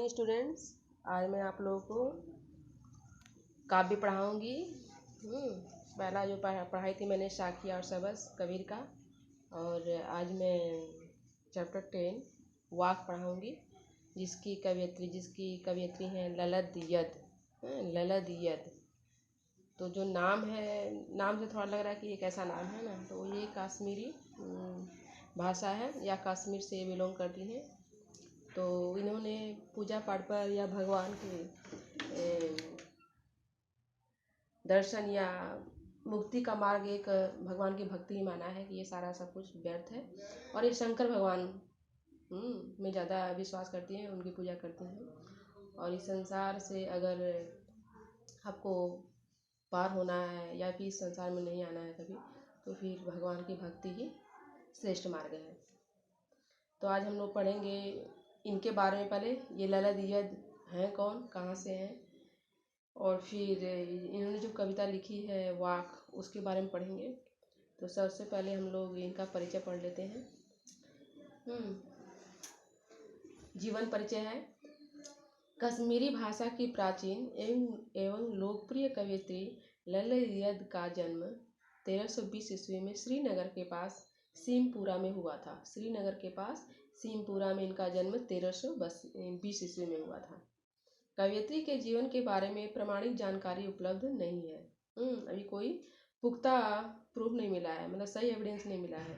Morning students. आज मैं आप लोगों को काव्य पढ़ाऊँगी। पहला जो पढ़ाई थी मैंने साखिया और सबस कबीर का, और आज मैं चैप्टर 10 वाक पढ़ाऊँगी, जिसकी कवियत्री हैं ललद यद। ललद यद तो जो नाम है, नाम से थोड़ा लग रहा है कि एक ऐसा नाम है ना, तो ये कश्मीरी भाषा है या कश्मीर से बिलोंग करती हैं। तो इन्होंने पूजा पाठ पर या भगवान के दर्शन या मुक्ति का मार्ग एक भगवान की भक्ति ही माना है कि ये सारा सब कुछ व्यर्थ है, और ये शंकर भगवान में ज़्यादा विश्वास करती हैं, उनकी पूजा करती हैं। और इस संसार से अगर आपको पार होना है या फिर इस संसार में नहीं आना है कभी, तो फिर भगवान की भक्ति ही श्रेष्ठ मार्ग है। तो आज हम लोग पढ़ेंगे इनके बारे में। पहले ये ललद यद हैं कौन, कहाँ से हैं, और फिर इन्होंने जो कविता लिखी है वाक, उसके बारे में पढ़ेंगे। तो सबसे पहले हम लोग इनका परिचय पढ़ लेते हैं। जीवन परिचय है। कश्मीरी भाषा की प्राचीन एवं लोकप्रिय कवियत्री ललद यद का जन्म 1320 ईस्वी में श्रीनगर के पास सीमपुरा में हुआ था। श्रीनगर के पास सीमपुरा में इनका जन्म 1320 ईस्वी में हुआ था। कवियत्री के जीवन के बारे में प्रमाणिक जानकारी उपलब्ध नहीं है। अभी कोई पुख्ता प्रूफ नहीं मिला है, मतलब सही एविडेंस नहीं मिला है।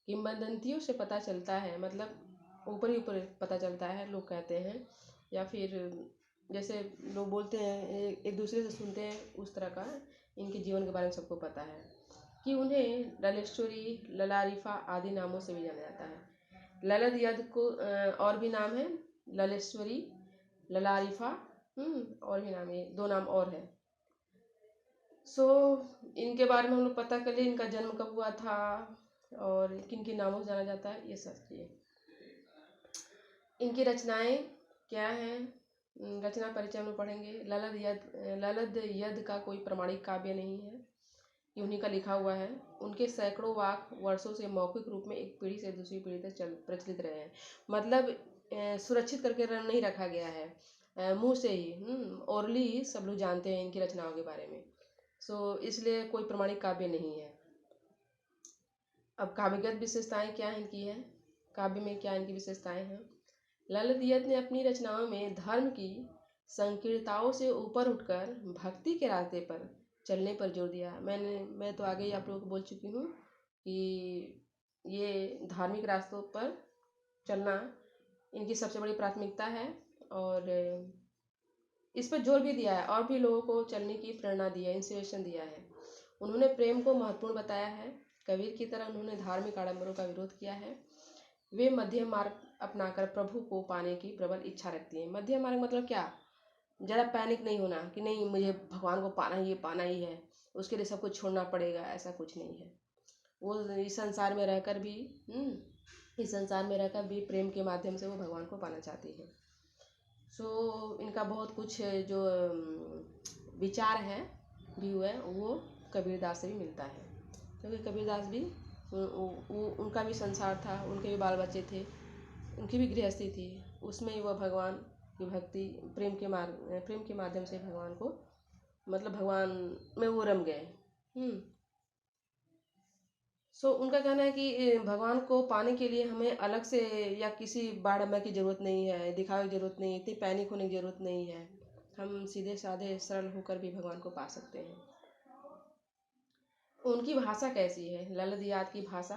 किंवदंतियों से पता चलता है, मतलब ऊपर ही ऊपर पता चलता है, लोग कहते हैं, या फिर जैसे लोग बोलते हैं, एक दूसरे से सुनते हैं, उस तरह का इनके जीवन के बारे में सबको पता है कि उन्हें ललेश्वरी, ललारिफा आदि नामों से भी जाना जाता है। ललद यद को और भी नाम है, ललेश्वरी, ललारिफा, और भी नाम है, 2 नाम और है। इनके बारे में हम लोग पता कर लिए, इनका जन्म कब हुआ था और किन किन नामों से जाना जाता है, ये सब चीज़ें। इनकी रचनाएं क्या हैं, रचना परिचय हम लोग पढ़ेंगे। ललद यद का कोई प्रमाणिक काव्य नहीं है, ये उन्हीं का लिखा हुआ है। उनके सैकड़ों वाक वर्षों से मौखिक रूप में एक पीढ़ी से दूसरी पीढ़ी तक प्रचलित रहे हैं, मतलब सुरक्षित करके नहीं रखा गया है, मुंह से ही ओरली ही सब लोग जानते हैं इनकी रचनाओं के बारे में। इसलिए कोई प्रमाणिक काव्य नहीं है। अब काव्यगत विशेषताएं क्या इनकी है, काव्य में क्या इनकी विशेषताएं हैं। ललद यद ने अपनी रचनाओं में धर्म की संकीर्णताओं से ऊपर उठकर भक्ति के रास्ते पर चलने पर जोर दिया। मैं तो आगे ही आप लोगों को बोल चुकी हूँ कि ये धार्मिक रास्तों पर चलना इनकी सबसे बड़ी प्राथमिकता है, और इस पर जोर भी दिया है, और भी लोगों को चलने की प्रेरणा दी है, इंस्पिरेशन दिया है। उन्होंने प्रेम को महत्वपूर्ण बताया है। कबीर की तरह उन्होंने धार्मिक आडंबरों का विरोध किया है। वे मध्यम मार्ग अपनाकर प्रभु को पाने की प्रबल इच्छा रखती हैं। मध्यम मार्ग मतलब क्या, ज़्यादा पैनिक नहीं होना कि नहीं मुझे भगवान को पाना ही है, उसके लिए सब कुछ छोड़ना पड़ेगा, ऐसा कुछ नहीं है। वो इस संसार में रहकर भी प्रेम के माध्यम से वो भगवान को पाना चाहती है। इनका बहुत कुछ जो विचार है, व्यू है, वो कबीरदास से भी मिलता है, क्योंकि कबीरदास भी उनका भी संसार था, उनके भी बाल बच्चे थे, उनकी भी गृहस्थी थी, उसमें वह भगवान की भक्ति प्रेम के माध्यम से भगवान को, मतलब भगवान में वो रम गए। उनका कहना है कि भगवान को पाने के लिए हमें अलग से या किसी बाड़म्बा की ज़रूरत नहीं है, दिखावे की ज़रूरत नहीं है, इतनी पैनिक होने की ज़रूरत नहीं है। हम सीधे साधे सरल होकर भी भगवान को पा सकते हैं। उनकी भाषा कैसी है, ललद यद की भाषा।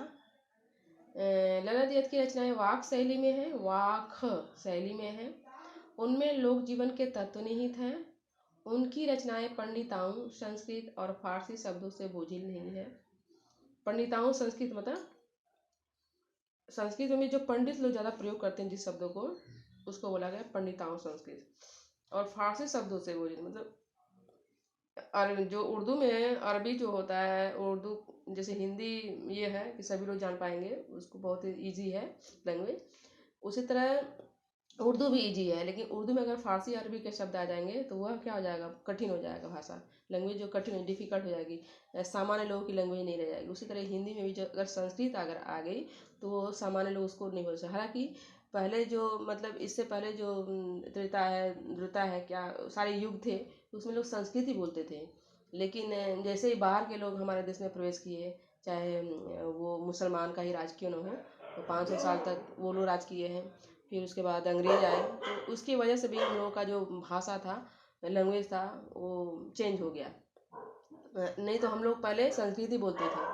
ललद यद की रचनाएं वाक शैली में है। उनमें लोक जीवन के तत्व निहित हैं। उनकी रचनाएं पंडिताओं, संस्कृत और फारसी शब्दों से बोझिल नहीं है। पंडिताओं संस्कृत मतलब संस्कृत में जो पंडित लोग ज़्यादा प्रयोग करते हैं जिस शब्दों को, उसको बोला गया पंडिताओं संस्कृत। और फारसी शब्दों से बोझिल मतलब जो उर्दू में अरबी जो होता है, उर्दू जैसे हिंदी ये है कि सभी लोग जान पाएंगे, उसको बहुत ईजी है लैंग्वेज, उसी तरह उर्दू भी इजी है। लेकिन उर्दू में अगर फारसी अरबी के शब्द आ जाएंगे तो वह क्या हो जाएगा, कठिन हो जाएगा, भाषा लैंग्वेज जो कठिन डिफिकल्ट हो जाएगी, सामान्य लोगों की लैंग्वेज नहीं रह जाएगी। उसी तरह हिंदी में भी जो अगर संस्कृत अगर आ गई तो सामान्य लोग उसको नहीं बोल सकते। हालांकि पहले जो मतलब इससे पहले जो त्रेता है क्या सारे युग थे, उसमें लोग संस्कृत ही बोलते थे। लेकिन जैसे ही बाहर के लोग हमारे देश में प्रवेश किए, चाहे वो मुसलमान का ही राज क्यों न हो, तो 500 साल तक वो लोग राज किए हैं। फिर उसके बाद अंग्रेज आए, तो उसकी वजह से भी हम लोगों का जो भाषा था, लैंग्वेज था, वो चेंज हो गया। नहीं तो हम लोग पहले संस्कृत ही बोलते थे।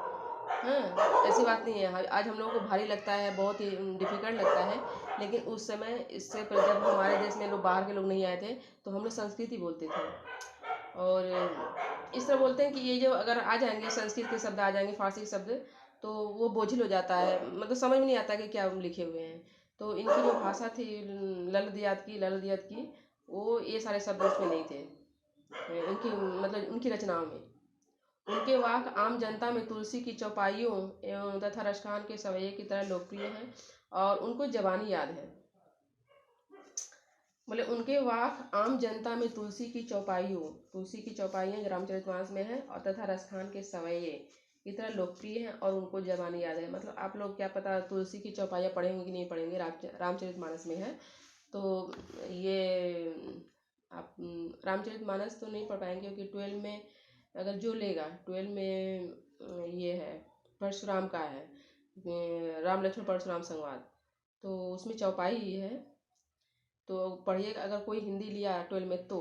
हाँ, ऐसी बात नहीं है। आज हम लोगों को भारी लगता है, बहुत ही डिफिकल्ट लगता है, लेकिन उस समय इससे जब हमारे देश में लोग बाहर के लोग नहीं आए थे, तो हम लोग संस्कृत ही बोलते थे। और इस तरह बोलते हैं कि ये जो अगर आ जाएंगे संस्कृत के शब्द, आ जाएंगे फारसी शब्द, तो वो बोझिल हो जाता है, मतलब समझ में नहीं आता कि क्या लिखे हुए हैं। तो इनकी जो भाषा थी लल दियात की, वो ये सारे शब्द उसमें नहीं थे, इनकी मतलब उनकी रचनाओं में। उनके वाक आम जनता में तुलसी की चौपाइयों एवं तथा रसखान के सवैये की तरह लोकप्रिय हैं और उनको जबानी याद है। बोले उनके वाक आम जनता में तुलसी की चौपाइयाँ जो रामचरितमानस में है, और तथा रसखान के सवैये की तरह लोकप्रिय हैं और उनको जबानी याद है। मतलब आप लोग क्या पता तुलसी की चौपाइयाँ पढ़े होंगे कि नहीं पढ़ेंगे, रामचरितमानस में है। तो ये आप रामचरितमानस तो नहीं पढ़ पाएंगे, क्योंकि 12 में अगर जो लेगा 12 में ये है परशुराम का है, राम लक्ष्मण परशुराम संवाद, तो उसमें चौपाई ही है। तो पढ़िएगा, अगर कोई हिंदी लिया 12 में तो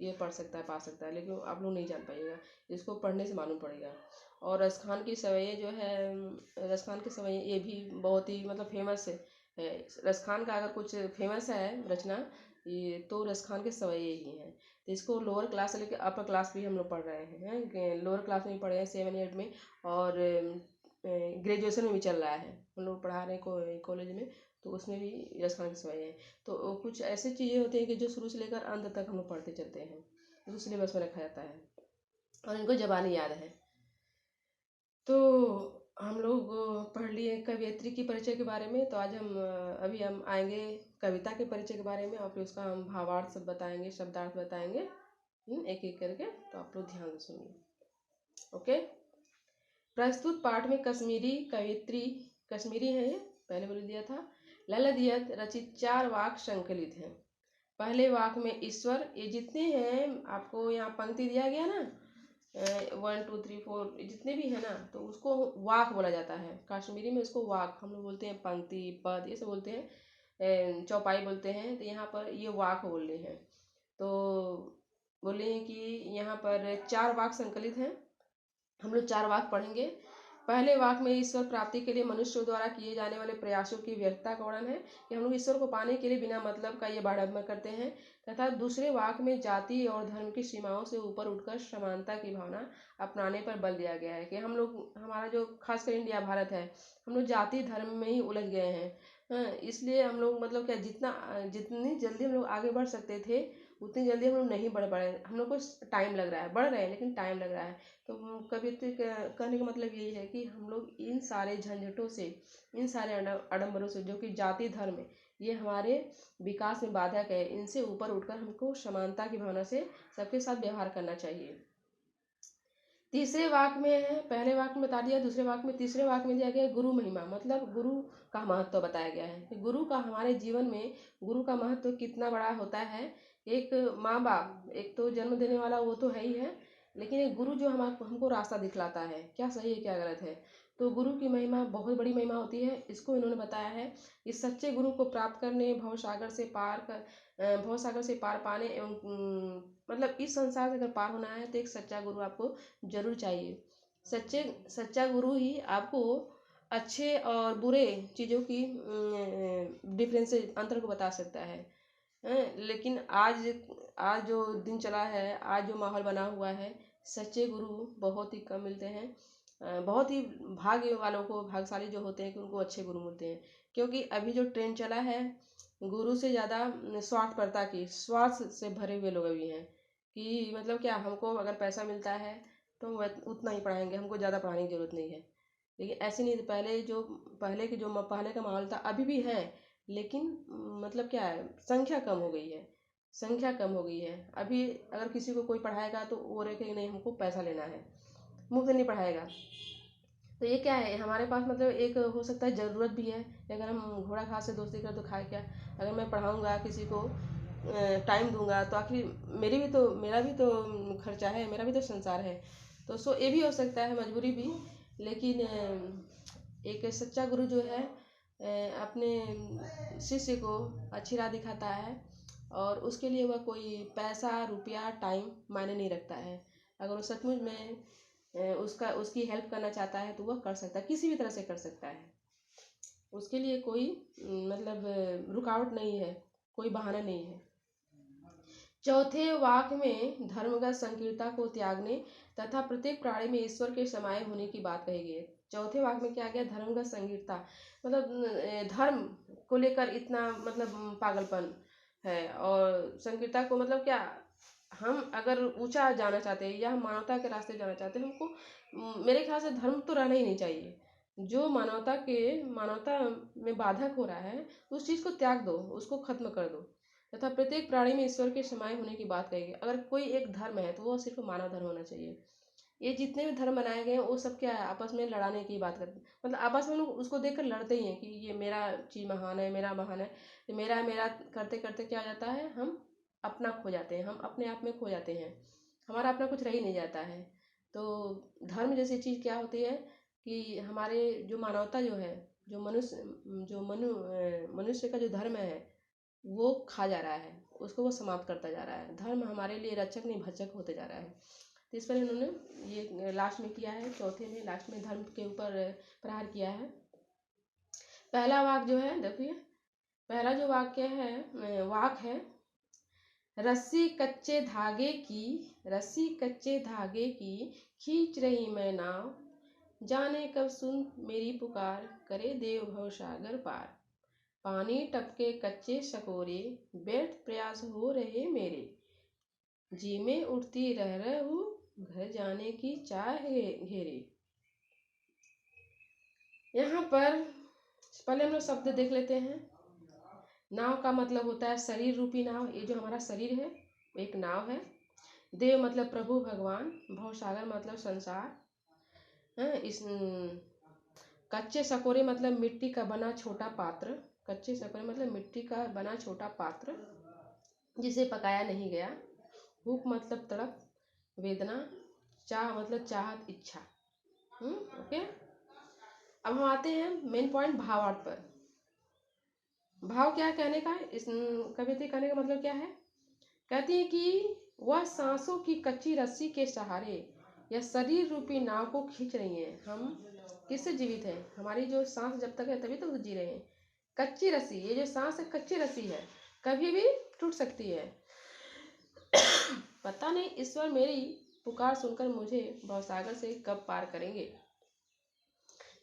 ये पढ़ सकता है, पा सकता है, लेकिन आप लोग नहीं जान पाइएगा, इसको पढ़ने से मालूम पड़ेगा। और रसखान की सवैये जो है, रसखान की सवैये ये भी बहुत ही मतलब फेमस है। रसखान का अगर कुछ फेमस है रचना, ये तो रसखान के सवैये ही हैं। तो इसको लोअर क्लास से लेकर अपर क्लास भी हम लोग पढ़ रहे हैं, लोअर क्लास में भी पढ़े हैं 7-8 में, और ग्रेजुएशन में भी चल रहा है, हम लोग पढ़ा रहे हैं कॉलेज में, तो उसमें भी रसखान की सवैये हैं। तो कुछ ऐसी चीज़ें होती हैं कि जो शुरू से लेकर अंत तक हम लोग पढ़ते चलते हैं, तो सिलेबस में रखा जाता है और इनको जबानी याद है। तो हम लोग पढ़ लिए कवियत्री की परिचय के बारे में। तो आज अभी हम आएंगे कविता के परिचय के बारे में, और फिर उसका हम भावार्थ सब बताएंगे, शब्दार्थ बताएंगे, एक एक करके। तो आप लोग ध्यान से सुनिए। ओके, प्रस्तुत पाठ में कश्मीरी कवियत्री, कश्मीरी है ये, पहले बोल दिया था, ललदियत रचित 4 वाक्य संकलित हैं। पहले वाक्य में ईश्वर, ये जितने हैं आपको यहाँ पंक्ति दिया गया ना, 1 2 3 4 जितने भी है ना, तो उसको वाक बोला जाता है। कश्मीरी में इसको वाक हम लोग बोलते हैं, पंक्ति पद ये सब बोलते हैं, चौपाई बोलते हैं। तो यहाँ पर ये वाक बोल रहे हैं। तो बोले हैं कि यहाँ पर 4 वाक संकलित हैं, हम लोग 4 वाक पढ़ेंगे। पहले वाक में ईश्वर प्राप्ति के लिए मनुष्यों द्वारा किए जाने वाले प्रयासों की व्यर्थता का वर्णन है, कि हम लोग ईश्वर को पाने के लिए बिना मतलब का ये बाड़ंबर करते हैं। तथा दूसरे वाक में जाति और धर्म की सीमाओं से ऊपर उठकर समानता की भावना अपनाने पर बल दिया गया है, कि हम लोग, हमारा जो खासकर इंडिया भारत है, हम लोग जाति धर्म में ही उलझ गए हैं। इसलिए हम लोग मतलब क्या, जितनी जल्दी हम लोग आगे बढ़ सकते थे, उतनी जल्दी हम लोग नहीं बढ़ पा रहे हैं। हम लोग को टाइम लग रहा है, बढ़ रहे हैं लेकिन टाइम लग रहा है। तो कवियत्री कहने का मतलब यही है कि हम लोग इन सारे झंझटों से, इन सारे आडंबरों से, जो कि जाति धर्म ये हमारे विकास में बाधक है, इनसे ऊपर उठकर हमको समानता की भावना से सबके साथ व्यवहार करना चाहिए। तीसरे वाक्य में है, पहले वाक्य में बता दिया, दूसरे वाक्य में, तीसरे वाक्य में दिया गया गुरु महिमा, मतलब गुरु का महत्व बताया गया है कि गुरु का हमारे जीवन में गुरु का महत्व कितना बड़ा होता है। एक माँ बाप, एक तो जन्म देने वाला वो तो है ही है, लेकिन एक गुरु जो हमको रास्ता दिखलाता है, क्या सही है क्या गलत है। तो गुरु की महिमा बहुत बड़ी महिमा होती है, इसको इन्होंने बताया है। इस सच्चे गुरु को प्राप्त करने, भवसागर से पार पाने एवं मतलब इस संसार से अगर पार होना है, तो एक सच्चा गुरु आपको जरूर चाहिए। सच्चा गुरु ही आपको अच्छे और बुरे चीज़ों की डिफरेंस, अंतर को बता सकता है। लेकिन आज जो दिन चला है, आज जो माहौल बना हुआ है, सच्चे गुरु बहुत ही कम मिलते हैं। बहुत ही भाग्य वालों को, भाग्यशाली जो होते हैं कि उनको अच्छे गुरु मिलते हैं। क्योंकि अभी जो ट्रेंड चला है, गुरु से ज़्यादा स्वार्थपरता की, स्वार्थ से भरे हुए लोग अभी हैं, कि मतलब क्या, हमको अगर पैसा मिलता है तो उतना ही पढ़ाएंगे, हमको ज़्यादा पढ़ाने की ज़रूरत नहीं है। लेकिन ऐसे नहीं, पहले का माहौल था, अभी भी है, लेकिन मतलब क्या है, संख्या कम हो गई है, संख्या कम हो गई है। अभी अगर किसी को कोई पढ़ाएगा तो वो रहे कि नहीं, हमको पैसा लेना है, मुफ्त नहीं पढ़ाएगा। तो ये क्या है, हमारे पास मतलब एक हो सकता है ज़रूरत भी है कि अगर हम घोड़ा घास से दोस्ती करें तो खाए क्या। अगर मैं पढ़ाऊँगा किसी को, टाइम दूंगा, तो आखिर मेरा भी तो खर्चा है, मेरा भी तो संसार है। तो सो ये भी हो सकता है, मजबूरी भी। लेकिन एक सच्चा गुरु जो है अपने शिष्य को अच्छी राह दिखाता है, और उसके लिए वह कोई पैसा रुपया टाइम मायने नहीं रखता है। अगर वो सचमुच में उसकी हेल्प करना चाहता है तो वह कर सकता है, किसी भी तरह से कर सकता है। उसके लिए कोई मतलब रुकावट नहीं है, कोई बहाना नहीं है। चौथे वाक्य में धर्मगत संकीर्णता को त्यागने तथा प्रत्येक प्राणी में ईश्वर के समाये होने की बात कही गई है। चौथे वाक्य में क्या गया, धर्मगत संकीर्णता, मतलब धर्म को लेकर इतना मतलब पागलपन है। और संकीर्णता को मतलब क्या, हम अगर ऊंचा जाना चाहते हैं या हम मानवता के रास्ते जाना चाहते हैं, हमको मेरे ख्याल से धर्म तो रहना ही नहीं चाहिए। जो मानवता में बाधक हो रहा है, उस चीज़ को त्याग दो, उसको खत्म कर दो। तथा प्रत्येक प्राणी में ईश्वर के समाये होने की बात कही गई। अगर कोई एक धर्म है तो वो सिर्फ मानव धर्म होना चाहिए। ये जितने भी धर्म बनाए गए हैं वो सब क्या है, आपस में लड़ाने की बात करते हैं। मतलब आपस में लोग उसको देखकर लड़ते ही हैं कि ये मेरा चीज़ महान है, मेरा महान है। तो मेरा मेरा करते करते क्या हो जाता है, हम अपना खो जाते हैं, हम अपने आप में खो जाते हैं, हमारा अपना कुछ रह ही नहीं जाता है। तो धर्म जैसी चीज़ क्या होती है कि हमारे जो मानवता जो है, जो मनुष्य का जो धर्म है वो खा जा रहा है, उसको वो समाप्त करता जा रहा है। धर्म हमारे लिए रक्षक नहीं भक्षक होते जा रहा है। तो इस पर इन्होंने ये लास्ट में किया है, चौथे में लास्ट में धर्म के ऊपर प्रहार किया है। पहला वाक्य जो है देखिए, पहला जो वाक्य है वाक है, रस्सी कच्चे धागे की खींच रही मैं नाव, जाने कब सुन मेरी पुकार, करे देव भव सागर पार। पानी टपके कच्चे सकोरे, व्यर्थ प्रयास हो रहे मेरे, जी में उठती रह हूँ, घर जाने की चाह घेरे। यहाँ पर पहले हम लोग शब्द देख लेते हैं। नाव का मतलब होता है शरीर रूपी नाव, ये जो हमारा शरीर है एक नाव है। देव मतलब प्रभु भगवान, भवसागर मतलब संसार है। इस कच्चे सकोरे मतलब मिट्टी का बना छोटा पात्र, कच्चे सकोरे मतलब मिट्टी का बना छोटा पात्र जिसे पकाया नहीं गया। भूख मतलब तड़प, वेदना, चाह मतलब चाहत इच्छा। ओके। अब हम आते हैं मेन पॉइंट भावार्थ पर। भाव क्या कहने का है, इस कविता कहने का मतलब क्या है, कहती है कि वह सांसों की कच्ची रस्सी के सहारे या शरीर रूपी नाव को खींच रही हैं। हम किससे जीवित हैं, हमारी जो सांस जब तक है तभी तो जी रहे हैं। कच्ची रस्सी, ये जो सांस है कच्ची रस्सी है, कभी भी टूट सकती है। पता नहीं ईश्वर मेरी पुकार सुनकर मुझे भवसागर से कब पार करेंगे।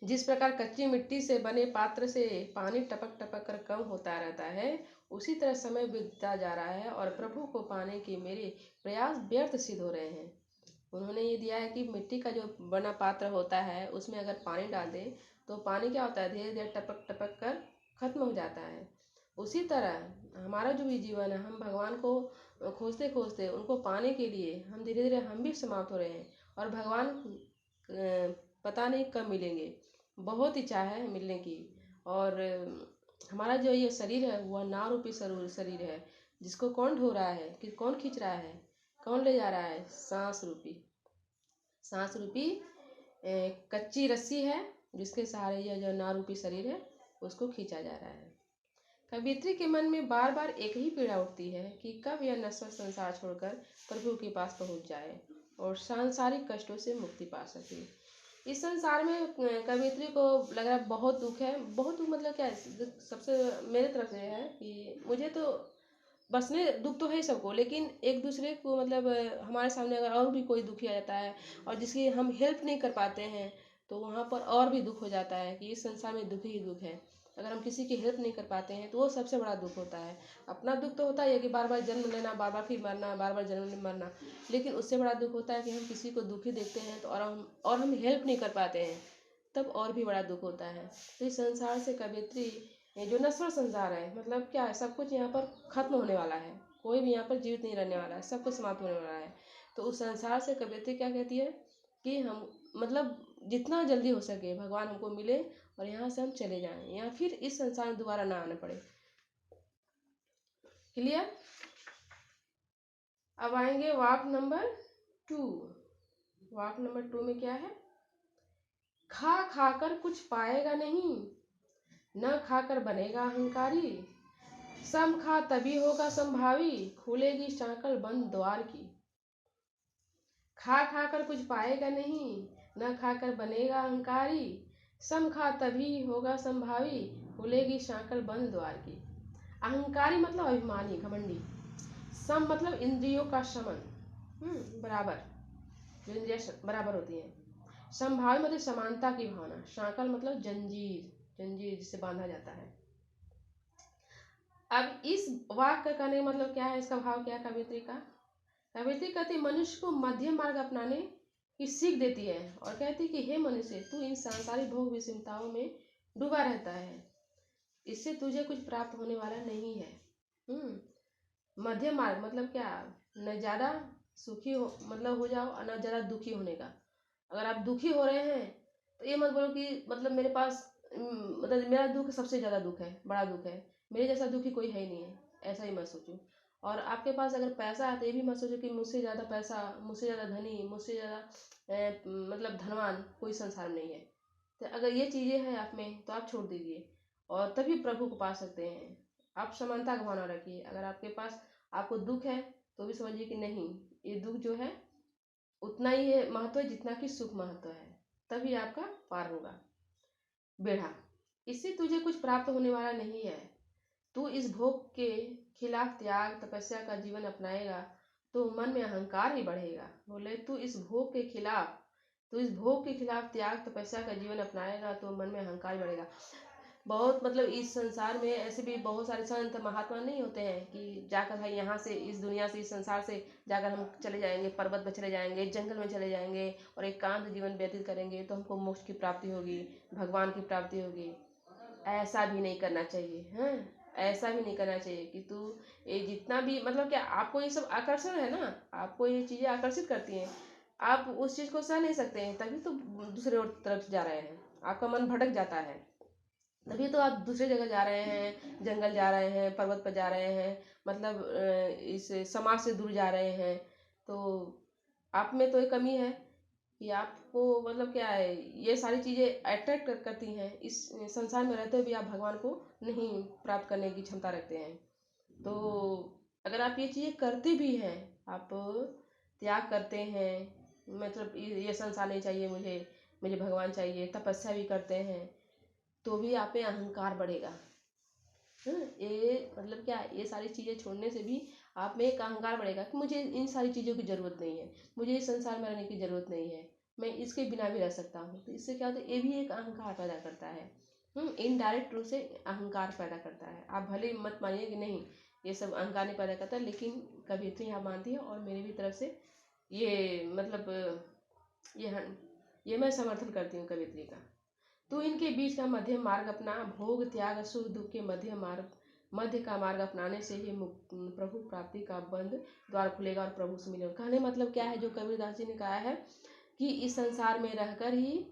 जिस प्रकार कच्ची मिट्टी से बने पात्र से पानी टपक टपक कर कम होता रहता है, उसी तरह समय बीतता जा रहा है और प्रभु को पाने के मेरे प्रयास व्यर्थ सिद्ध हो रहे हैं। उन्होंने ये दिया है कि मिट्टी का जो बना पात्र होता है उसमें अगर पानी डाल दे तो पानी क्या होता है, धीरे धीरे टपक टपक कर खत्म हो जाता है। उसी तरह हमारा जो भी जीवन है, हम भगवान को खोजते खोजते उनको पाने के लिए हम धीरे धीरे हम भी समाप्त हो रहे हैं। और भगवान पता नहीं कब मिलेंगे, बहुत इच्छा है मिलने की। और हमारा जो ये शरीर है वह नाव रूपी शरीर है, जिसको कौन ढो रहा है, कि कौन खींच रहा है, कौन ले जा रहा है, सांस रूपी कच्ची रस्सी है, जिसके सहारे यह जो नाव रूपी शरीर है उसको खींचा जा रहा है। कवियत्री के मन में बार बार एक ही पीड़ा उठती है कि कब यह नश्वर संसार छोड़कर प्रभु के पास पहुंच जाए और सांसारिक कष्टों से मुक्ति पा सके। इस संसार में कवियत्री को लग रहा है बहुत दुख है, बहुत दुख मतलब क्या है, सबसे मेरे तरफ से है कि मुझे तो बसने दुख तो है ही सबको, लेकिन एक दूसरे को मतलब हमारे सामने अगर और भी कोई दुखी आ जाता है और जिसकी हम हेल्प नहीं कर पाते हैं, तो वहाँ पर और भी दुख हो जाता है कि इस संसार में दुख ही दुख है। अगर हम किसी की हेल्प नहीं कर पाते हैं तो वो सबसे बड़ा दुख होता है। अपना दुख तो होता ही है कि बार बार जन्म लेना, बार बार फिर मरना, बार बार जन्म मरना, लेकिन उससे बड़ा दुख होता है कि हम किसी को दुखी देखते हैं तो और हम हेल्प नहीं कर पाते हैं, तब और भी बड़ा दुख होता है। तो इस संसार से कवियत्री, ये जो नश्वर संसार है मतलब क्या है, सब कुछ यहाँ पर खत्म होने वाला है, कोई भी यहाँ पर जीवित नहीं रहने वाला है, सब कुछ समाप्त होने वाला है। तो उस संसार से कवियत्री क्या कहती है कि हम मतलब जितना जल्दी हो सके भगवान हमको मिले और यहाँ से हम चले जाएं, या फिर इस संसार में दोबारा ना आना पड़े। क्लियर। अब आएंगे वाक्य नंबर 2। वाक्य नंबर 2 में क्या है? खा खाकर कुछ पाएगा नहीं, न खाकर बनेगा अहंकारी, सम खा तभी होगा संभावी, खुलेगी सांकल बंद द्वार की। खा खाकर कुछ पाएगा नहीं, न खाकर बनेगा अहंकारी, सम खा तभी होगा संभावी, खुलेगी सांकल बंद द्वार की। अहंकारी मतलब अभिमानी, घमंडी। सम मतलब इंद्रियों का शमन, बराबर, जो इंद्रियां बराबर होती हैं। संभावी मतलब समानता की भावना। सांकल मतलब जंजीर, जंजीर जिसे बांधा जाता है। अब इस वाक्य का मतलब क्या है, इसका भाव क्या है कवियत्री का? कवियत्री कहती मनुष्य को मध्यम मार्ग अपनाने की सीख देती है और कहती कि हे मनुष्य, तू इन सांसारिक भोग विषमताओं में डूबा रहता है, इससे तुझे कुछ प्राप्त होने वाला नहीं है। मध्यम मार्ग मतलब क्या? न ज्यादा सुखी हो मतलब हो जाओ और न ज्यादा दुखी होने का। अगर आप दुखी हो रहे हैं तो ये मत बोलो कि मतलब मेरे पास मतलब मेरा दुख सबसे ज्यादा दुख है, बड़ा दुख है, मेरे जैसा दुखी कोई है ही नहीं है, ऐसा ही मत सोचो। और आपके पास अगर पैसा है तो ये भी मत सोचो कि मुझसे ज़्यादा पैसा, मुझसे ज़्यादा धनी, मुझसे ज़्यादा मतलब धनवान कोई संसार में नहीं है। तो अगर ये चीज़ें हैं आप में तो आप छोड़ दीजिए और तभी प्रभु को पा सकते हैं। आप समानता का भावना रखिए। अगर आपके पास आपको दुख है तो भी समझिए कि नहीं, ये दुख जो है उतना ही है महत्व है जितना कि सुख महत्व है, तभी आपका पार होगा। बेढ़ा, इससे तुझे कुछ प्राप्त होने वाला नहीं है। तू इस भोग के खिलाफ त्याग तपस्या का जीवन अपनाएगा तो मन में अहंकार ही बढ़ेगा। बोले तू इस भोग के खिलाफ, तू इस भोग के खिलाफ त्याग तपस्या का जीवन अपनाएगा तो मन में अहंकार बढ़ेगा। बहुत मतलब इस संसार में ऐसे भी बहुत सारे संत महात्मा नहीं होते हैं कि जाकर भाई यहाँ से, इस दुनिया से, इस संसार से जाकर हम चले जाएंगे, पर्वत पर चले जाएंगे, जंगल में चले जाएंगे और एकांत जीवन व्यतीत करेंगे तो हमको मोक्ष की प्राप्ति होगी, भगवान की प्राप्ति होगी। ऐसा भी नहीं करना चाहिए, हैं? ऐसा भी नहीं करना चाहिए कि तू ये जितना भी मतलब क्या, आपको ये सब आकर्षण है ना, आपको ये चीज़ें आकर्षित करती हैं, आप उस चीज़ को सह नहीं सकते हैं, तभी तो दूसरे तरफ जा रहे हैं, आपका मन भटक जाता है, तभी तो आप दूसरी जगह जा रहे हैं, जंगल जा रहे हैं, पर्वत पर जा रहे हैं, मतलब इस समाज से दूर जा रहे हैं। तो आप में तो एक कमी है कि आपको मतलब क्या है, ये सारी चीज़ें अट्रैक्ट करती हैं। इस संसार में रहते हुए भी आप भगवान को नहीं प्राप्त करने की क्षमता रखते हैं। तो अगर आप ये चीज़ें करते भी हैं, आप त्याग करते हैं, मतलब ये संसार नहीं चाहिए मुझे, मुझे भगवान चाहिए, तपस्या भी करते हैं, तो भी आप में अहंकार बढ़ेगा। ये मतलब क्या, ये सारी चीज़ें छोड़ने से भी आप में एक अहंकार बढ़ेगा कि मुझे इन सारी चीज़ों की ज़रूरत नहीं है, मुझे इस संसार में रहने की ज़रूरत नहीं है, मैं इसके बिना भी रह सकता हूँ। तो इससे क्या होता है, ये भी एक अहंकार पैदा करता है, इनडायरेक्ट रूप से अहंकार पैदा करता है। आप भले ही मत मानिए कि नहीं ये सब अहंकार नहीं पैदा करता, लेकिन कवियत्री यहाँ मानती है और मेरी भी तरफ से ये मतलब ये मैं समर्थन करती हूँ कवियत्री का। तू इनके बीच का मध्य मार्ग अपना, भोग त्याग सुख दुख के मध्य का मार्ग अपनाने से ही प्रभु प्राप्ति का बंद द्वार खुलेगा और प्रभु से मिलेगा। कहने मतलब क्या है, जो कबीरदास जी ने कहा है कि इस संसार में रहकर ही,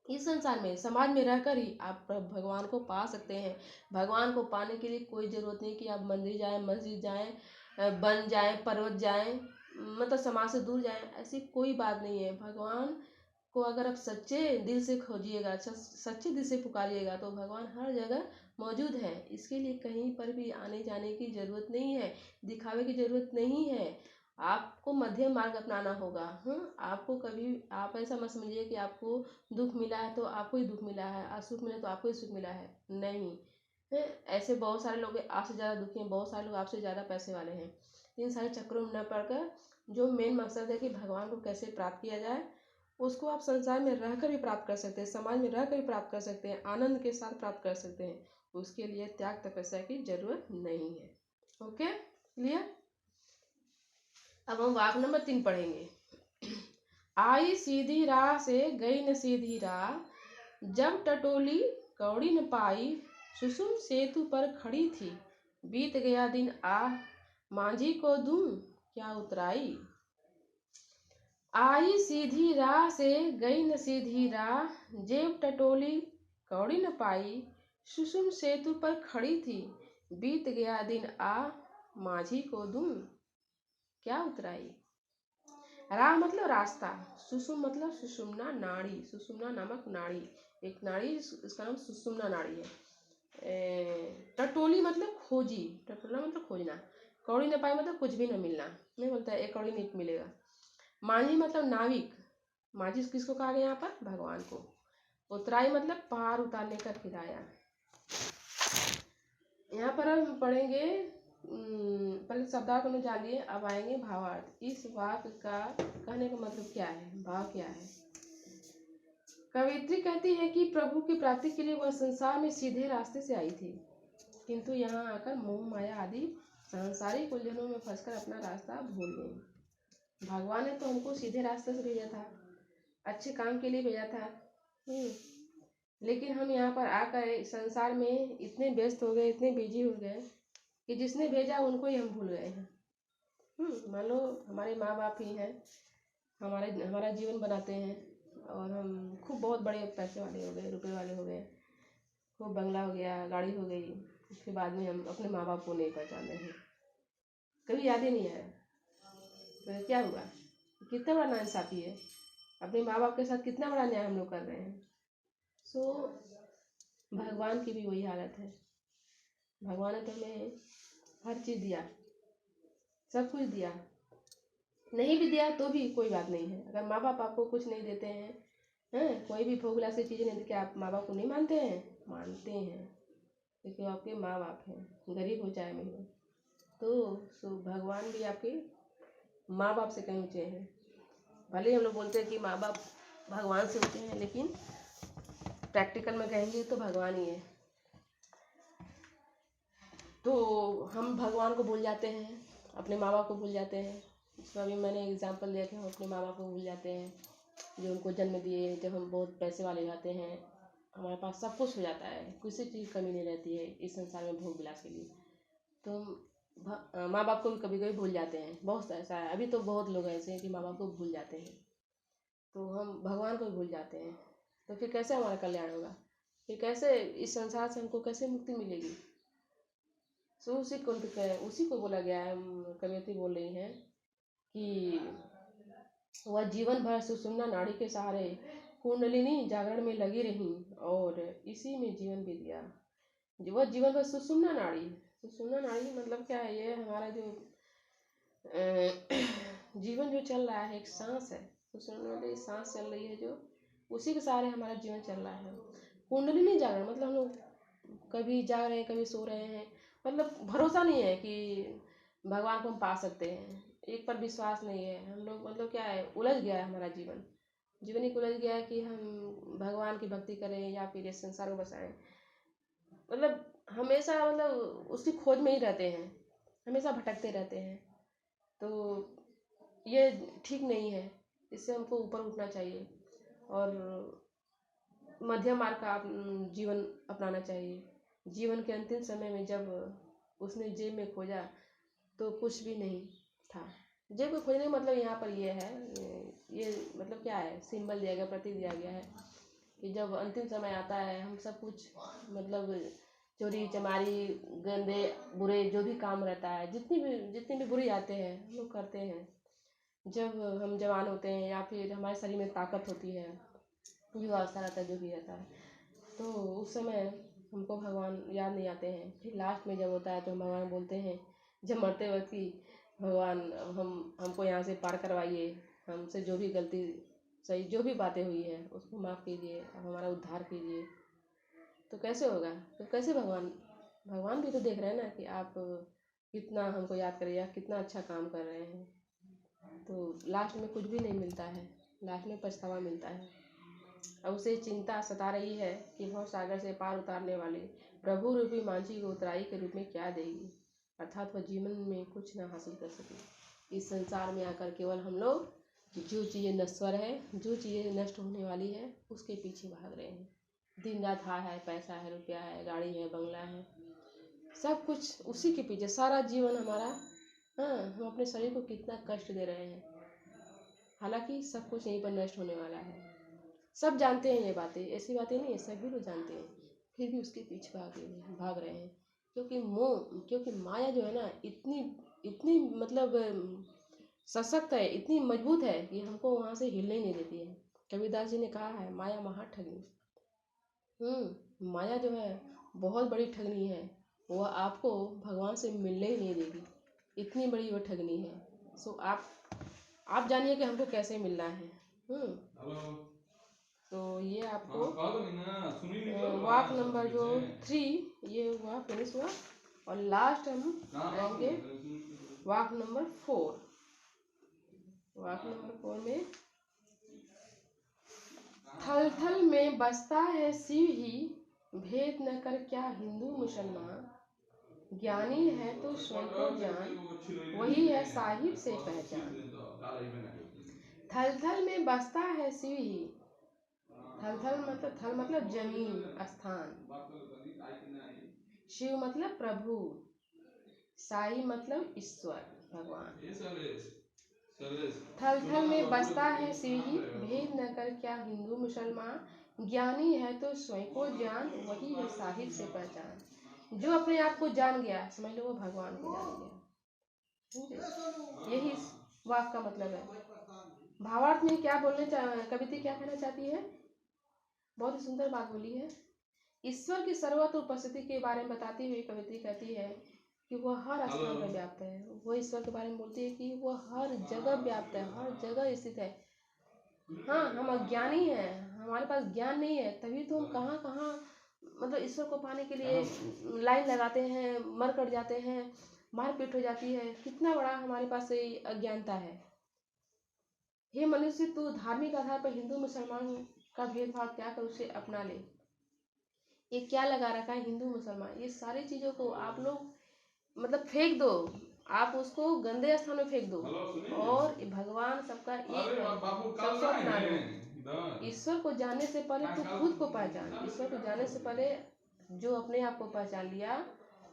इस संसार में समाज में रहकर ही आप भगवान को पा सकते हैं। भगवान को पाने के लिए कोई ज़रूरत नहीं कि आप मंदिर जाएं, मस्जिद जाएं, वन जाएं, पर्वत जाएं, मतलब समाज से दूर जाएं, ऐसी कोई बात नहीं है। भगवान को अगर आप सच्चे दिल से खोजिएगा, सच्चे दिल से पुकारिएगा तो भगवान हर जगह मौजूद है। इसके लिए कहीं पर भी आने जाने की ज़रूरत नहीं है, दिखावे की ज़रूरत नहीं है। आपको मध्यम मार्ग अपनाना होगा। आपको कभी आप ऐसा मत समझिए कि आपको दुख मिला है तो आपको ही दुख मिला है, और सुख मिला तो आपको ही सुख मिला है, नहीं है। ऐसे बहुत सारे लोग आपसे ज़्यादा दुखी हैं, बहुत सारे लोग आपसे ज़्यादा पैसे वाले हैं। इन सारे चक्रों में न पड़कर जो मेन मकसद है कि भगवान को कैसे प्राप्त किया जाए, उसको आप संसार में रहकर भी प्राप्त कर सकते हैं, समाज में रहकर भी प्राप्त कर सकते हैं, आनंद के साथ प्राप्त कर सकते हैं। उसके लिए त्याग तपस्या की जरूरत नहीं है। Okay, clear. अब हम वाक्य नंबर 3 पढ़ेंगे। आई सीधी राह से गई न सीधी राह, जब टटोली कौड़ी न पाई, सुसुम सेतु पर खड़ी थी, बीत गया दिन, आ मांझी को दूं क्या उतराई। आई सीधी राह से गई न सीधी राह, जेब टटोली कौड़ी न पाई, सुषुम सेतु पर खड़ी थी, बीत गया दिन आ, माझी को दूं क्या उतराई। राह मतलब रास्ता, सुषुम मतलब सुषुम्ना नाड़ी, सुषुम्ना नामक नाड़ी, एक नाड़ी, इसका नाम सुषुम्ना नाड़ी है। टटोली मतलब खोजी, टटोला मतलब खोजना, कौड़ी न पाई मतलब कुछ भी न मिलना, नहीं बोलता है एक कौड़ी नहीं मिलेगा। माझी मतलब नाविक, माझी किसको कहा गया यहाँ पर, भगवान को। उतराई मतलब पार उतारने का किराया। यहाँ पर हम पढ़ेंगे, पहले शब्दार्थ में जानिए, अब आएंगे भावार्थ। इस वाक्य का कहने का मतलब क्या है, भाव क्या है। कवियत्री कहती है कि प्रभु की प्राप्ति के लिए वह संसार में सीधे रास्ते से आई थी, किंतु यहाँ आकर मोह माया आदि सांसारिक उलझनों में फंसकर अपना रास्ता भूल गई। भगवान ने तो हमको सीधे रास्ते से भेजा था, अच्छे काम के लिए भेजा था, लेकिन हम यहाँ पर आकर संसार में इतने व्यस्त हो गए, इतने बिजी हो गए कि जिसने भेजा उनको ही हम भूल गए हैं। मान लो हमारे माँ बाप ही हैं, हमारा जीवन बनाते हैं, और हम खूब बहुत बड़े पैसे वाले हो गए, रुपए वाले हो गए, खूब बंगला हो गया, गाड़ी हो गई, उसके बाद में हम अपने माँ बाप को नहीं पहचान रहे हैं, कभी याद ही नहीं आया, तो क्या हुआ, कितना बड़ा नाइंसाफी है, अपने माँ बाप के साथ कितना बड़ा न्याय हम लोग कर रहे हैं। सो भगवान की भी वही हालत है। भगवान ने तो हमें हर चीज़ दिया, सब कुछ दिया, नहीं भी दिया तो भी कोई बात नहीं है। अगर माँ बाप आपको कुछ नहीं देते हैं, कोई भी भोग विलास की चीज़ नहीं, क्या आप माँ बाप को नहीं मानते हैं, मानते हैं, क्योंकि आपके माँ बाप हैं, गरीब हो चाहे नहीं हो। तो भगवान भी आपके माँ बाप से कहीं ऊँचे हैं। भले हम लोग बोलते हैं कि माँ बाप भगवान से ऊँचे हैं, लेकिन प्रैक्टिकल में कहेंगे तो भगवान ही है। तो हम भगवान को भूल जाते हैं, अपने माँ बाप को भूल जाते हैं। इसमें अभी मैंने एग्जांपल दिया कि हम अपने माँ बाप को भूल जाते हैं, जो उनको जन्म दिए। जब हम बहुत पैसे वाले हो जाते हैं, हमारे पास सब कुछ हो जाता है, किसी चीज़ की कमी नहीं रहती है इस संसार में भोग विलास के लिए, तो माँ बाप को भी कभी कभी भूल जाते हैं। बहुत ऐसा है, अभी तो बहुत लोग ऐसे हैं कि माँ बाप को भूल जाते हैं, तो हम भगवान को भी भूल जाते हैं। तो फिर कैसे हमारा कल्याण होगा, फिर कैसे इस संसार से हमको कैसे मुक्ति मिलेगी। सो उसी को बोला गया है, कवियत्री बोल रही हैं कि वह जीवन भर सुषुम्ना नाड़ी के सहारे कुंडलिनी जागरण में लगी रही और इसी में जीवन बीत गया। वह जीवन भर सुषुम्ना नाड़ी, सुषुम्ना नाड़ी मतलब क्या है, ये हमारा जो जीवन जो चल रहा है, एक सांस है, सुषुम्ना नाड़ी सांस चल रही है, जो उसी के सहारे हमारा जीवन चल रहा है। कुंडलिनी जागरण मतलब हम लोग कभी जाग रहे हैं, कभी सो रहे हैं, मतलब भरोसा नहीं है कि भगवान को हम पा सकते हैं, एक पर विश्वास नहीं है। हम लोग मतलब क्या है, उलझ गया है हमारा जीवन, जीवन ही उलझ गया है कि हम भगवान की भक्ति करें या फिर इस संसार को बसाएं। मतलब हमेशा मतलब उसकी खोज में ही रहते हैं, हमेशा भटकते रहते हैं। तो ये ठीक नहीं है, इससे हमको ऊपर उठना चाहिए और मध्यम मार्ग का जीवन अपनाना चाहिए। जीवन के अंतिम समय में जब उसने जेब में खोजा तो कुछ भी नहीं था। जेब में खोजने का मतलब यहाँ पर ये है, ये मतलब क्या है, सिंबल दिया गया, प्रतीक दिया गया है कि जब अंतिम समय आता है, हम सब कुछ मतलब चोरी चमारी गंदे बुरे जो भी काम रहता है, जितनी भी बुरी आते हैं हम लोग करते हैं। जब हम जवान होते हैं या फिर हमारे शरीर में ताकत होती है, युवावस्था रहता है, जो भी रहता है, तो उस समय हमको भगवान याद नहीं आते हैं। फिर लास्ट में जब होता है तो हम भगवान बोलते हैं, जब मरते वक्त कि भगवान हमको यहाँ से पार करवाइए, हमसे जो भी गलती सही जो भी बातें हुई है उसको माफ़ कीजिए, अब हमारा उद्धार कीजिए। तो कैसे होगा, तो कैसे भगवान भी तो देख रहे हैं ना कि आप कितना हमको याद करिए, कितना अच्छा काम कर रहे हैं। तो लास्ट में कुछ भी नहीं मिलता है, लास्ट में पछतावा मिलता है। अब उसे चिंता सता रही है कि भव सागर से पार उतारने वाले प्रभु रूपी मांझी को उतराई के रूप में क्या देगी, अर्थात वह जीवन में कुछ न हासिल कर सके। इस संसार में आकर केवल हम लोग जो चीज़ें नश्वर है, जो चीज़ें नष्ट होने वाली है, उसके पीछे भाग रहे हैं। दिन रात हाय है, पैसा है, रुपया है, गाड़ी है, बंगला है, सब कुछ उसी के पीछे सारा जीवन हमारा। हाँ, हम अपने शरीर को कितना कष्ट दे रहे हैं, हालांकि सब कुछ यहीं पर नष्ट होने वाला है। सब जानते हैं ये बातें, ऐसी बातें नहीं है, सभी लोग जानते हैं, फिर भी उसके पीछे भाग रहे हैं। क्योंकि माया जो है ना इतनी इतनी मतलब सशक्त है, इतनी मजबूत है कि हमको वहाँ से हिलने ही नहीं देती है। कबीरदास जी ने कहा है माया महाठगनी। माया जो है बहुत बड़ी ठगनी है, वह आपको भगवान से मिलने ही नहीं देगी, इतनी बड़ी वह ठगनी है। सो आप जानिए कि हमको कैसे मिलना है। तो ये आपको वाक नंबर जो 3 ये हुआ, फिनिश हुआ, और लास्ट हम आएंगे वाक नंबर 4। वाक नंबर 4 में थल थल में बसता है शिव ही, भेद न कर क्या हिंदू मुसलमान, ज्ञानी है तो स्वयं को जान, वही है साहिब से पहचान। थल थल में बसता है शिव ही, थल मतलब जमीन स्थान, शिव मतलब प्रभु, साई मतलब ईश्वर भगवान। थल थल में बसता है शिव ही, भेद न कर क्या हिंदू मुसलमान, ज्ञानी है तो स्वयं को जान, वही है साहिब से पहचान। जो अपने आप को जान गया समझ लो वो भगवान को जान गया। समझे? यही वाक का मतलब है। भावार्थ में क्या कविता क्या कहना चाहती है? बहुत ही सुंदर बात बोली है। ईश्वर की सर्वत्र उपस्थिति के बारे में बताती हुई कवित्री कहती है कि वह हर स्थान पर व्याप्त है। वो ईश्वर के बारे में बोलती है कि वह हर जगह व्याप्त है, हर जगह स्थित है। हाँ, हम अज्ञानी हैं, हमारे पास ज्ञान नहीं है, तभी तो हम कहाँ कहाँ मतलब ईश्वर को पाने के लिए लाइन लगाते हैं, मर कट जाते हैं, मारपीट हो जाती है। कितना बड़ा हमारे पास ये अज्ञानता है। हे मनुष्य, तू धार्मिक आधार पर हिंदू मुसलमान का भेदभाव त्याग कर उसे अपना ले। ये क्या लगा रखा है हिंदू मुसलमान, ये सारी चीजों को आप लोग मतलब फेंक दो, आप उसको गंदे स्थान में फेंक दो, और भगवान सबका एक है, सबको अपना लो। ईश्वर को जानने से पहले तू खुद को पहचान। ईश्वर को जानने से पहले जो अपने आप को पहचान लिया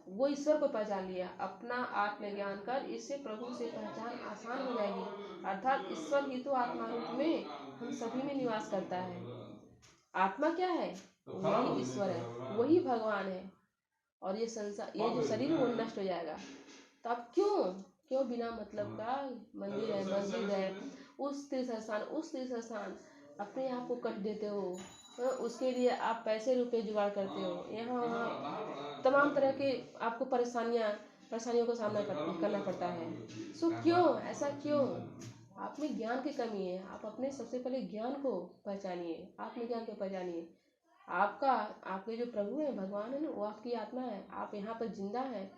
वो ईश्वर को पहचान लिया। अपना आत्मज्ञान कर, इससे प्रभु से पहचान आसान हो जाएगी। अर्थात ईश्वर ही तो आत्मा रूप में हम सभी में निवास करता है। आत्मा क्या है? वही ईश्वर है, वही भगवान है। और ये संसार, ये जो शरीर वो नष्ट हो जाएगा। तो आप क्यों बिना मतलब का मंदिर है, मस्जिद है, उस तीर्थ स्थान अपने आप को कट देते हो। उसके लिए आप पैसे रुपए जुगाड़ करते हो, यहाँ वहाँ तमाम तरह के आपको परेशानियों का सामना करना पड़ता है। सो क्यों ऐसा क्यों? आप में ज्ञान की कमी है। आप अपने सबसे पहले ज्ञान को पहचानिए, आत्मज्ञान को पहचानिए। आपके जो प्रभु है, भगवान है ना, वो आपकी आत्मा है। आप यहाँ पर जिंदा है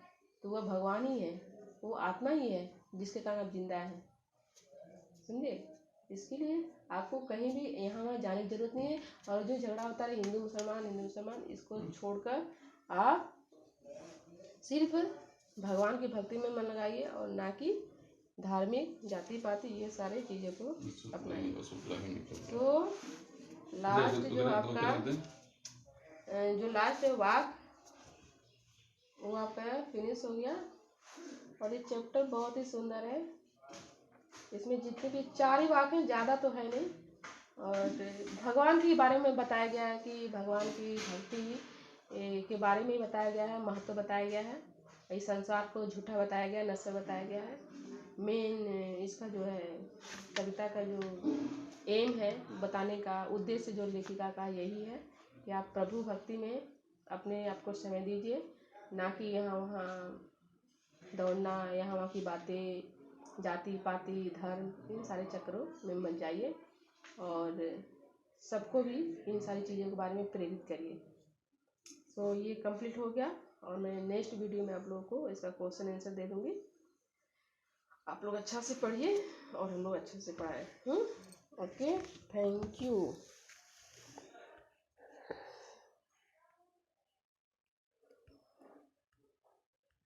तो वह भगवान ही है, वो आत्मा ही है जिसके कारण आप जिंदा हैं। समझे? इसके लिए आपको कहीं भी यहाँ वहाँ जाने की जरूरत नहीं है। और जो झगड़ा होता है हिंदू मुसलमान, इसको छोड़कर आप सिर्फ भगवान की भक्ति में मन लगाइए, और ना कि धार्मिक जाति पाति ये सारी चीज़ों को अपनाइए। तो लास्ट जो आपका जो लास्ट वाक वो आपका फिनिश हो गया। और ये चैप्टर बहुत ही सुंदर है। इसमें जितने भी 4 ही वाक हैं, ज़्यादा तो है नहीं। और भगवान के बारे में बताया गया है कि भगवान की भक्ति के बारे में बताया गया है, महत्व बताया गया है। इस संसार को झूठा बताया गया, नश्वर बताया गया है। मेन इसका जो है कविता का जो एम है बताने का उद्देश्य जो लेखिका का यही है कि आप प्रभु भक्ति में अपने आप को समय दीजिए, ना कि यहाँ वहाँ दौड़ना, यहाँ वहाँ की बातें, जाति पाति धर्म, इन सारे चक्रों में मत जाइए। और सबको भी इन सारी चीज़ों के बारे में प्रेरित करिए। तो ये कंप्लीट हो गया, और मैं नेक्स्ट वीडियो में आप लोगों को इसका क्वेश्चन आंसर दे दूँगी। आप लोग अच्छा से पढ़िए और हम लोग अच्छे से पढ़ाएं। Okay, thank you.